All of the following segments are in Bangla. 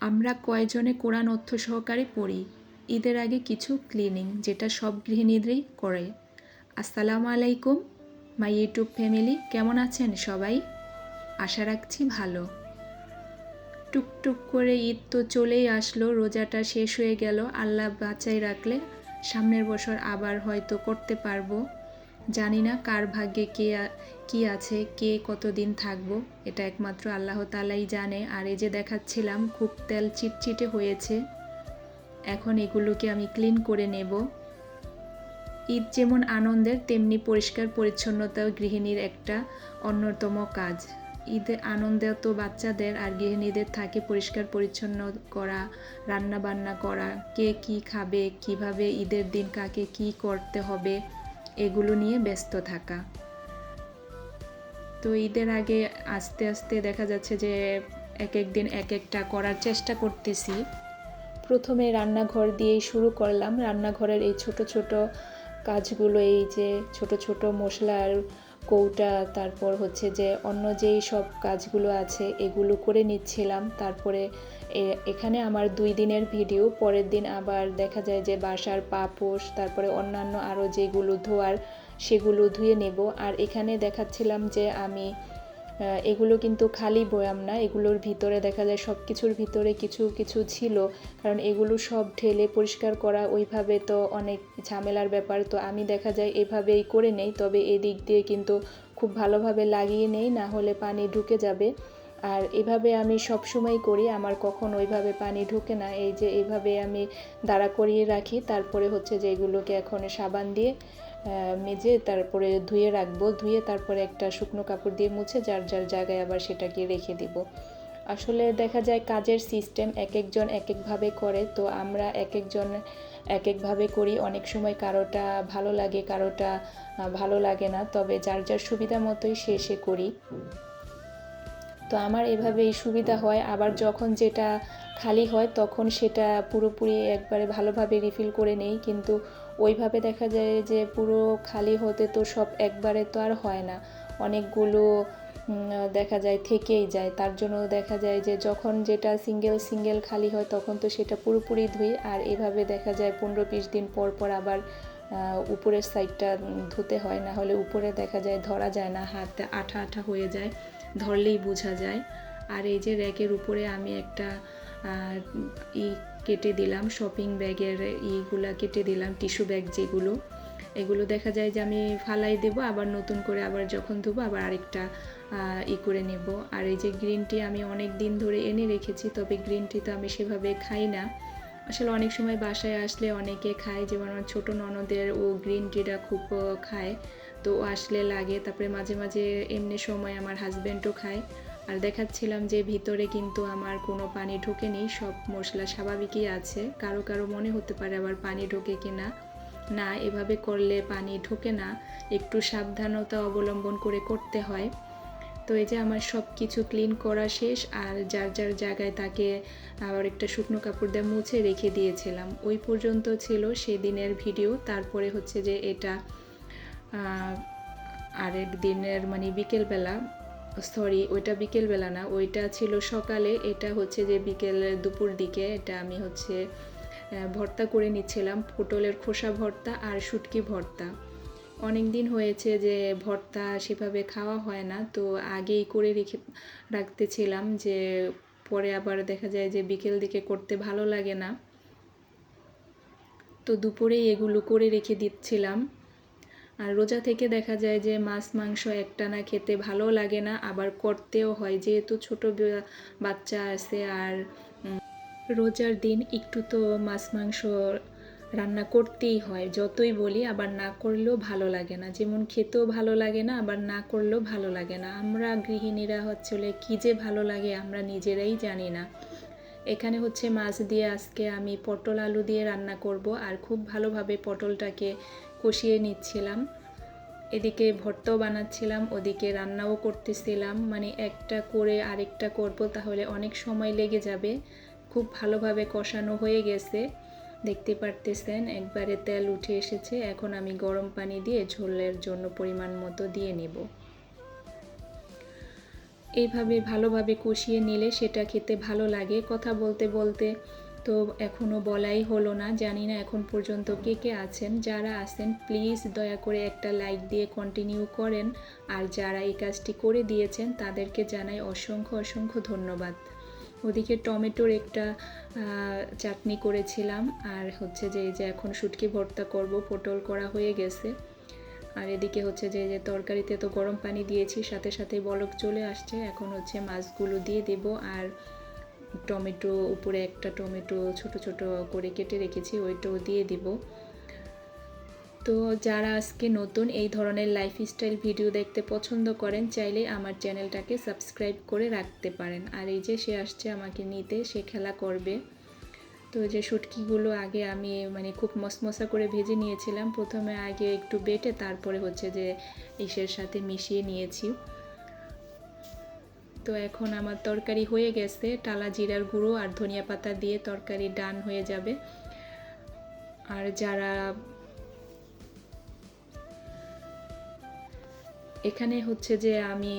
আমরা কয়জনে কোরআন অর্থ সহকারে পড়ি? ঈদের আগে কিছু ক্লিনিং, যেটা সব গৃহিণীদেরই করে। আসসালামু আলাইকুম মাই ইউটিউব ফ্যামিলি, কেমন আছেন সবাই? আশা রাখছি ভালো। টুকটুক করে ঈদ তো চলেই আসলো, রোজাটা শেষ হয়ে গেল। আল্লাহ বাঁচাই রাখলে সামনের বছর আবার হয়তো করতে পারবো। জানি না কার ভাগ্যে কি আছে, কে কতদিন থাকবো, এটা একমাত্র আল্লাহ তাআলাই জানে। আর এই যে দেখাচ্ছিলাম, খুব তেল চিটচিটে হয়েছে। এখন এগুলোকে আমি ক্লিন করে নেব। ঈদ যেমন আনন্দের, তেমনি পরিষ্কার পরিচ্ছন্নতাও গৃহিণীর একটা অন্যতম কাজ। ঈদে আনন্দে তো বাচ্চাদের আর গৃহিণীদের থাকে পরিষ্কার পরিচ্ছন্ন করা, রান্না বান্না করা, কে কি খাবে, কিভাবে ঈদের দিন কাকে কি করতে হবে, এগুলো নিয়ে ব্যস্ত থাকা। তো ঈদের আগে আস্তে আস্তে দেখা যাচ্ছে যে এক এক দিন এক একটা করার চেষ্টা করতেছি। প্রথমে রান্নাঘর দিয়েই শুরু করলাম। রান্নাঘরের এই ছোট ছোট কাজগুলো, এই যে ছোট ছোট মশলার কৌটা, তারপর হচ্ছে যে অন্য যেই সব কাজগুলো আছে এগুলো করে নিচ্ছিলাম। তারপরে এখানে আমার 2 দিনের ভিডিও, পরের দিন আবার দেখা যায় যে বাসার পাপোশ, তারপরে অন্যান্য আরও যেগুলো ধোয়ার সেগুলো ধুয়ে নেব। আর এখানে দেখাচ্ছিলাম যে আমি এগুলো কিন্তু খালি বয়াম না, এগুলোর ভিতরে দেখা যায় সব কিছুর ভিতরে কিছু কিছু ছিল, কারণ এগুলো সব ঢেলে পরিষ্কার করা ওইভাবে তো অনেক ঝামেলার ব্যাপার। তো আমি দেখা যায় এভাবেই করে নেই, তবে এদিক দিয়ে কিন্তু খুব ভালোভাবে লাগিয়ে নেই, না হলে পানি ঢুকে যাবে। আর এভাবে আমি সব সময় করি, আমার কখন ওইভাবে পানি ঢুকে না। এই যে এইভাবে আমি দাঁড়া করিয়ে রাখি, তারপরে হচ্ছে যে এগুলোকে এখন সাবান দিয়ে মেজে তারপরে ধুয়ে রাখবো। ধুয়ে তারপরে একটা শুকনো কাপড় দিয়ে মুছে যার যার জায়গায় আবার সেটাকে রেখে দিব। আসলে দেখা যায় কাজের সিস্টেম এক একজন এক একভাবে করে, তো আমরা এক একজন এক একভাবে করি। অনেক সময় কারোটা ভালো লাগে, কারোটা ভালো লাগে না, তবে যার যার সুবিধা মতোই সে করি। তো আমার এভাবেই সুবিধা হয়। আবার যখন যেটা খালি হয় তখন সেটা পুরোপুরি একবারে ভালোভাবে রিফিল করে নেই, কিন্তু ওইভাবে দেখা যায় যে পুরো খালি হতে তো সব একবারে তো আর হয় না, অনেকগুলো দেখা যায় থেকেই যায়। তার জন্য দেখা যায় যে যখন যেটা সিঙ্গেল সিঙ্গেল খালি হয় তখন তো সেটা পুরোপুরি ধুই। আর এভাবে দেখা যায় 15-20 দিন পর পর আবার উপরের সাইডটা ধুতে হয়, না হলে উপরে দেখা যায় ধরা যায় না, হাতে আঠা আঠা হয়ে যায়, ধরলেই বোঝা যায়। আর এই যে র্যাকের উপরে আমি একটা কেটে দিলাম, শপিং ব্যাগের ইগুলা কেটে দিলাম, টিস্যু ব্যাগ যেগুলো, এগুলো দেখা যায় যে আমি ফালাই দেব, আবার নতুন করে আবার যখন ধোবো আবার আরেকটা করে নেব। আর এই যে গ্রিন টি আমি অনেক দিন ধরে এনে রেখেছি, তবে গ্রিন টি তো আমি সেভাবে খাই না। আসলে অনেক সময় বাসায় আসলে অনেকে খায়, যেমন আমার ছোটো ননদের ও গ্রিন টিটা খুব খায়, তো ও আসলে লাগে। তারপরে মাঝে মাঝে এমনি সময় আমার হাজব্যান্ডও খায়। আর দেখাচ্ছিলাম যে ভিতরে কিন্তু আমার কোনো পানি ঢোকেনি, সব মশলা স্বাভাবিকই আছে। কারো কারো মনে হতে পারে আবার পানি ঢোকে কিনা, না, এভাবে করলে পানি ঢোকে না, একটু সাবধানতা অবলম্বন করে করতে হয়। তো এই যে আমার সব কিছু ক্লিন করা শেষ, আর যার যার জায়গায় তাকে আবার একটা শুকনো কাপড় দিয়ে মুছে রেখে দিয়েছিলাম। ওই পর্যন্ত ছিল সেদিনের ভিডিও। তারপরে হচ্ছে যে এটা আরেক দিনের মানে বিকেলবেলা, সরি ওইটা বিকেলবেলা না, ওইটা ছিল সকালে, এটা হচ্ছে যে বিকেলের দুপুর দিকে। এটা আমি হচ্ছে ভর্তা করে নিচ্ছিলাম, পটলের খোসা ভর্তা আর শুটকি ভর্তা। অনেক দিন হয়েছে যে ভর্তা সেভাবে খাওয়া হয় না, তো আগেই করে রাখতেছিলাম, যে পরে আবার দেখা যায় যে বিকেল দিকে করতে ভালো লাগে না, তো দুপুরেই এগুলো করে রেখে দিচ্ছিলাম। আর রোজা থেকে দেখা যায় যে মাছ মাংস একটানা খেতে ভালো লাগে না, আবার করতেও হয়, যেহেতু ছোট বাচ্চা আছে। আর রোজার দিন একটু তো মাছ মাংস রান্না করতেই হয়, যতই বলি, আবার না করলেও ভালো লাগে না। যেমন খেতেও ভালো লাগে না, আবার না করলেও ভালো লাগে না। আমরা গৃহিণীরা হচ্ছে কী যে ভালো লাগে আমরা নিজেরাই জানি না। এখানে হচ্ছে মাছ দিয়ে আজকে আমি পটল আলু দিয়ে রান্না করব, আর খুব ভালোভাবে পটলটাকে কষিয়ে নিচ্ছিলাম। এদিকে ভর্তাও বানাচ্ছিলাম, ওদিকে রান্নাও করতেছিলাম, মানে একটা করে আরেকটা করব, তাহলে অনেক সময় লেগে যাবে। খুব ভালোভাবে কষানো হয়ে গেছে, দেখতে পারতেছেন একবারে তেল উঠে এসেছে। এখন আমি গরম পানি দিয়ে ঝোলের জন্য পরিমাণ মতো দিয়ে নেব। এইভাবে ভালোভাবে কষিয়ে নিলে সেটা খেতে ভালো লাগে। কথা বলতে বলতে তো এখনও বলাই হলো না, জানি না এখন পর্যন্ত কে কে আছেন। যারা আছেন প্লিজ দয়া করে একটা লাইক দিয়ে কন্টিনিউ করেন, আর যারা এই কাজটি করে দিয়েছেন তাদেরকে জানাই অসংখ্য অসংখ্য ধন্যবাদ। ওদিকে টমেটোর একটা চাটনি করেছিলাম, আর হচ্ছে যে এই যে এখন শুটকি ভর্তা করব, পটল করা হয়ে গেছে। আর এদিকে হচ্ছে যে তরকারিতে তো গরম পানি দিয়েছি, সাথে সাথে বলক চলে আসছে। এখন হচ্ছে মাছগুলো দিয়ে দেব, আর টমেটো উপরে একটা টমেটো ছোট ছোট করে কেটে রেখেছি ওইটাও দিয়ে দিব। তো যারা আজকে নতুন এই ধরনের লাইফস্টাইল ভিডিও দেখতে পছন্দ করেন, চাইলে আমার চ্যানেলটাকে সাবস্ক্রাইব করে রাখতে পারেন। আর এই যে সে আসছে আমাকে নিতে, সে খেলা করবে। তো যে শুটকিগুলো আগে আমি খুব মশমশা করে ভেজে নিয়েছিলাম, প্রথমে আগে একটু বেটে তারপরে হচ্ছে যে ইসের সাথে মিশিয়ে নিয়েছি। তো এখন আমার তরকারি হয়ে গেছে, টালা জিরার গুঁড়ো আর ধনিয়া পাতা দিয়ে তরকারি ডান হয়ে যাবে। আর যারা এখানে হচ্ছে যে আমি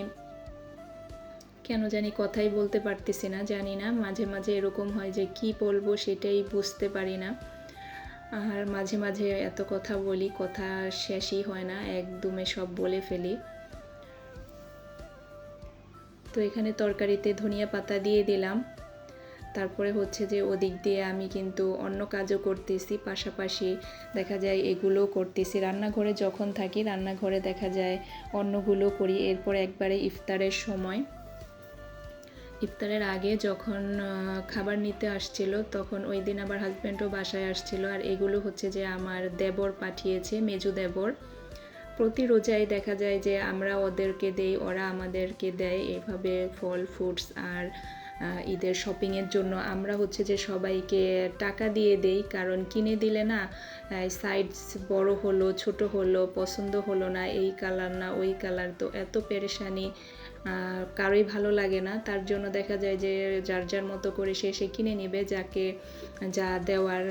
কেন জানি কথাই বলতে পারতেছি না, জানি না, মাঝে মাঝে এরকম হয় যে কি বলবো সেটাই বুঝতে পারি না। আর মাঝে মাঝে এত কথা বলি, কথা শেষই হয় না, একদমে সব বলে ফেলি। তো এখানে তরকারিতে ধনিয়া পাতা দিয়ে দিলাম। তারপরে হচ্ছে যে ওদিক দিয়ে আমি কিন্তু অন্য কাজও করতেছি, পাশাপাশি দেখা যায় এগুলো করতেছি। রান্নাঘরে যখন থাকি রান্নাঘরে দেখা যায় অন্যগুলো করি। এরপর একবারে ইফতারের সময়, ইফতারের আগে যখন খাবার নিতে আসছিল, তখন ওই দিন আবার হাজব্যান্ডও বাসায় আসছিল। আর এগুলো হচ্ছে যে আমার দেবর পাঠিয়েছে, মেজু দেবর। প্রতি রোজায় দেখা যায় যে আমরা ওদেরকে দেই, ওরা আমাদেরকে দেয়, এভাবে ফল ফ্রুটস। আর ঈদের শপিংয়ের জন্য আমরা হচ্ছে যে সবাইকে টাকা দিয়ে দেই, কারণ কিনে দিলে না সাইজ বড় হলো ছোট হলো, পছন্দ হলো না, এই কালার না ওই কালার, তো এত পেরেশানি কারোই ভালো লাগে না। তার জন্য দেখা যায় যে যার যার মতো করে সে কিনে নেবে, যাকে যা দেওয়ার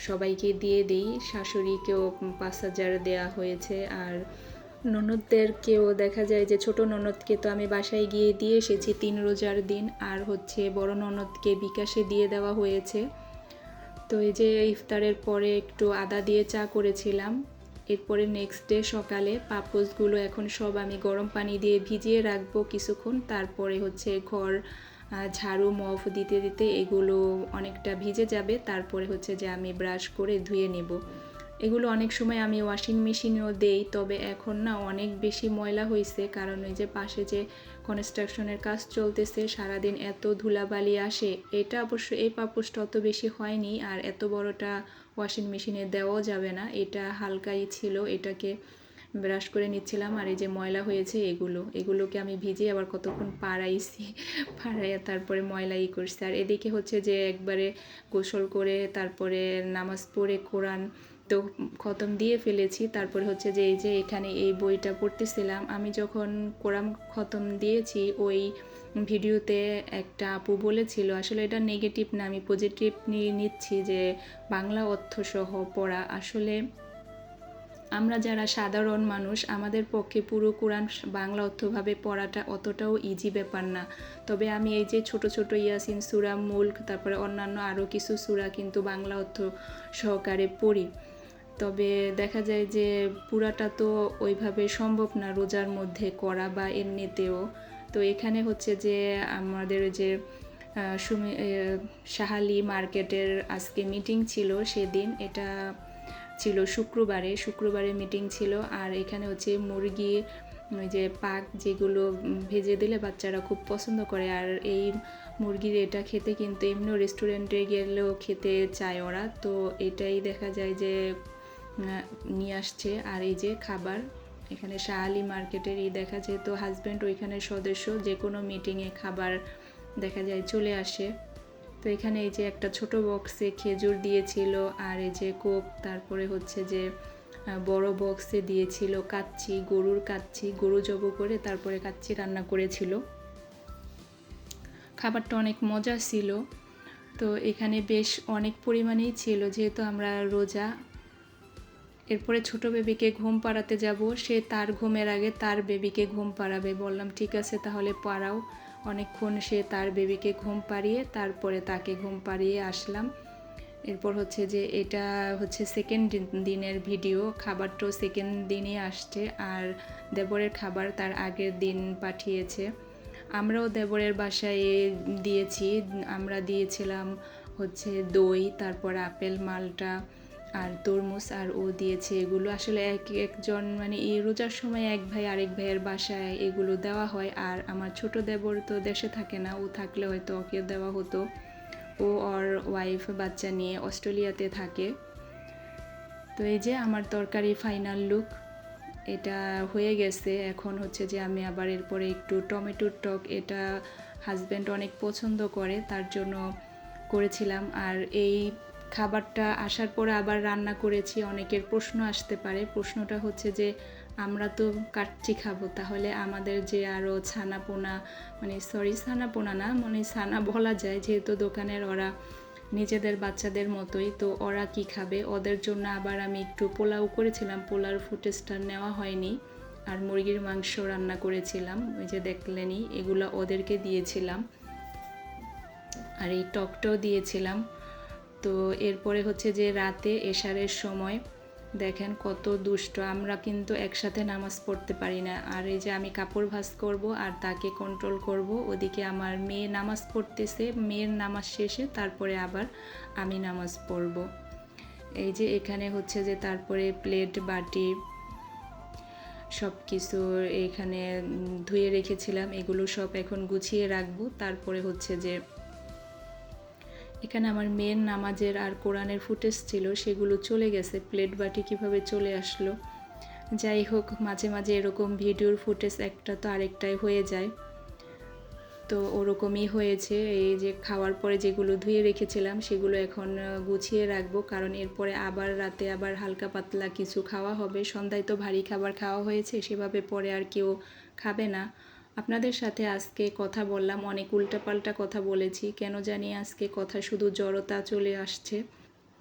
সবাইকে দিয়ে দিই। শাশুড়িকেও 5,000 দেওয়া হয়েছে, আর ননদদেরকেও দেখা যায় যে ছোট ননদকে তো আমি বাসায় গিয়ে দিয়ে এসেছি 3 রোজার দিন, আর হচ্ছে বড় ননদকে বিকাশে দিয়ে দেওয়া হয়েছে। তো এই যে ইফতারের পরে একটু আদা দিয়ে চা করেছিলাম। এরপরে নেক্সট ডে সকালে পাপোশগুলো এখন সব আমি গরম পানি দিয়ে ভিজিয়ে রাখবো কিছুক্ষণ, তারপরে হচ্ছে ঘর ঝাড়ু মফ দিতে দিতে এগুলো অনেকটা ভিজে যাবে। তারপরে হচ্ছে যে আমি ব্রাশ করে ধুয়ে নেব। এগুলো অনেক সময় আমি ওয়াশিং মেশিনেও দেই, তবে এখন না অনেক বেশি ময়লা হয়েছে, কারণ ওই যে পাশে যে কনস্ট্রাকশনের কাজ চলতেছে, সারাদিন এত ধুলাবালি আসে। এটা অবশ্য এই পাপোশটা অত বেশি হয়নি, আর এত বড়টা ওয়াশিং মেশিনে দেওয়াও যাবে না, এটা হালকাই ছিল, এটাকে ব্রাশ করে নিচ্ছিলাম। আর এই যে ময়লা হয়েছে এগুলোকে আমি ভিজিয়ে আবার কতক্ষণ পাড়াইছি, পাড়াইয়া তারপরে ময়লাই করছি। আর এদিকে হচ্ছে যে একবারে গোসল করে তারপরে নামাজ পড়ে কোরআন তো খতম দিয়ে ফেলেছি। তারপরে হচ্ছে যে এই যে এখানে এই বইটা পড়তেছিলাম। আমি যখন কোরআন খতম দিয়েছি ওই ভিডিওতে একটা আপু বলেছিল, আসলে এটা নেগেটিভ না, আমি পজিটিভ নিয়ে নিচ্ছি, যে বাংলা অর্থসহ পড়া। আসলে আমরা যারা সাধারণ মানুষ, আমাদের পক্ষে পুরো কোরআন বাংলা অর্থভাবে পড়াটা অতটাও ইজি ব্যাপার না। তবে আমি এই যে ছোট ছোট ইয়াসিন সূরা, মুলক, তারপরে অন্যান্য আরও কিছু সূরা কিন্তু বাংলা অর্থ সহকারে পড়ি। তবে দেখা যায় যে পুরাটা তো ওইভাবে সম্ভব না রোজার মধ্যে করা বা এমনিতেও। তো এখানে হচ্ছে যে আমাদের যে শাহালি মার্কেটের আজকে মিটিং ছিল, সেদিন এটা ছিল শুক্রবারে মিটিং ছিল। আর এখানে হচ্ছে মুরগি, ওই যে পাক যেগুলো ভেজে দিলে বাচ্চারা খুব পছন্দ করে, আর এই মুরগির এটা খেতে কিন্তু এমনিও রেস্টুরেন্টে গেলেও খেতে চায় ওরা, তো এটাই দেখা যায় যে নিয়ে আসছে। আর এই যে খাবার এখানে শাহালি মার্কেটেরই দেখা যায়, তো হাজব্যান্ড ওইখানে সদস্য, যে কোনো মিটিংয়ে খাবার দেখা যায় চলে আসে। তো এখানে এই যে একটা ছোট বক্সে খেজুর দিয়েছিল, আর এই যে কোক, তারপরে হচ্ছে যে বড় বক্সে দিয়েছিল কাচ্চি, গরু জব করে তারপরে কাচ্চি রান্না করেছিল। খাবারটা অনেক মজা ছিল। তো এখানে বেশ অনেক পরিমাণেই ছিল, যেহেতু আমরা রোজা। এরপরে ছোট বেবিকে ঘুম পাড়াতে যাব, সে তার ঘুমের আগে তার বেবিকে ঘুম পাড়াবে। বললাম ঠিক আছে তাহলে পাড়াও। অনেকক্ষণ সে তার বেবিকে ঘুম পাড়িয়ে তারপরে তাকে ঘুম পাড়িয়ে আসলাম। এরপর হচ্ছে যে এটা হচ্ছে সেকেন্ড দিনের ভিডিও, খাবারটাও সেকেন্ড দিনই আসছে, আর দেবরের খাবার তার আগের দিন পাঠিয়েছে। আমরাও দেবরের বাসায় দিয়েছি, আমরা দিয়েছিলাম হচ্ছে দই, তারপর আপেল, মালটা আর তরমুজ, আর ও দিয়েছে এগুলো। আসলে একজন মানে এই রোজার সময় এক ভাই আরেক ভাইয়ের বাসায় এগুলো দেওয়া হয়, আর আমার ছোট দেবর তো দেশে থাকে না, ও থাকলে হয়তো ওকে দেওয়া হতো। ও ওর ওয়াইফ বাচ্চা নিয়ে অস্ট্রেলিয়াতে থাকে। তো এই যে আমার তরকারি ফাইনাল লুক, এটা হয়ে গেছে। এখন হচ্ছে যে আমি আবার এরপরে একটু টমেটোর টক, এটা হাজব্যান্ড অনেক পছন্দ করে, তার জন্য করেছিলাম। আর এই খাবারটা আসার পরে আবার রান্না করেছি। অনেকের প্রশ্ন আসতে পারে, প্রশ্নটা হচ্ছে যে আমরা তো কাচ্চি খাবো, তাহলে আমাদের যে আরও ছানাপোনা, মানে সরি ছানাপোনা না, মানে ছানা বলা যায় যেহেতু দোকানের ওরা নিজেদের বাচ্চাদের মতোই, তো ওরা কি খাবে, ওদের জন্য আবার আমি একটু পোলাও করেছিলাম। পোলাওর ফুটেজটা নেওয়া হয়নি। আর মুরগির মাংস রান্না করেছিলাম, ওই যে দেখলেনই, এগুলো ওদেরকে দিয়েছিলাম। আর এই টকটাও দিয়েছিলাম। তো এরপরে হচ্ছে যে রাতে এশারের সময় দেখেন কত দুষ্ট, আমরা কিন্তু একসাথে নামাজ পড়তে পারি না। আর এই যে আমি কাপড় ভাঁজ করব আর তাকে কন্ট্রোল করব, ওদিকে আমার মেয়ে নামাজ পড়তেছে, মেয়ের নামাজ শেষে তারপরে আবার আমি নামাজ পড়ব। এই যে এখানে হচ্ছে যে তারপরে প্লেট বাটি সব কিছু এখানে ধুয়ে রেখেছিলাম, এগুলো সব এখন গুছিয়ে রাখবো। তারপরে হচ্ছে যে এখানে আমার মেয়ের নামাজের আর কোরআনের ফুটেজ ছিল, সেগুলো চলে গেছে। প্লেট বাটি কিভাবে চলে আসলো, যাই হোক, মাঝে মাঝে এরকম ভিডিওর ফুটেজ একটা তো আরেকটাই হয়ে যায়, তো ওরকমই হয়েছে। এই যে খাওয়ার পরে যেগুলো ধুয়ে রেখেছিলাম সেগুলো এখন গুছিয়ে রাখবো, কারণ এরপরে আবার রাতে আবার হালকা পাতলা কিছু খাওয়া হবে। সন্ধ্যায় তো ভারী খাবার খাওয়া হয়েছে, সেভাবে পরে আর কেউ খাবে না। আপনাদের সাথে আজকে কথা বললাম, অনেক উল্টাপাল্টা কথা বলেছি, কেন জানি আজকে কথা শুধু জড়তা চলে আসছে।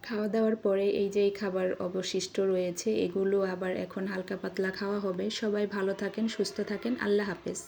খাওয়া দাওয়ার পরে এই যে এই খাবার অবশিষ্ট রয়েছে, এগুলো আবার এখন হালকা পাতলা খাওয়া হবে। সবাই ভালো থাকেন, সুস্থ থাকেন, আল্লাহ হাফেজ।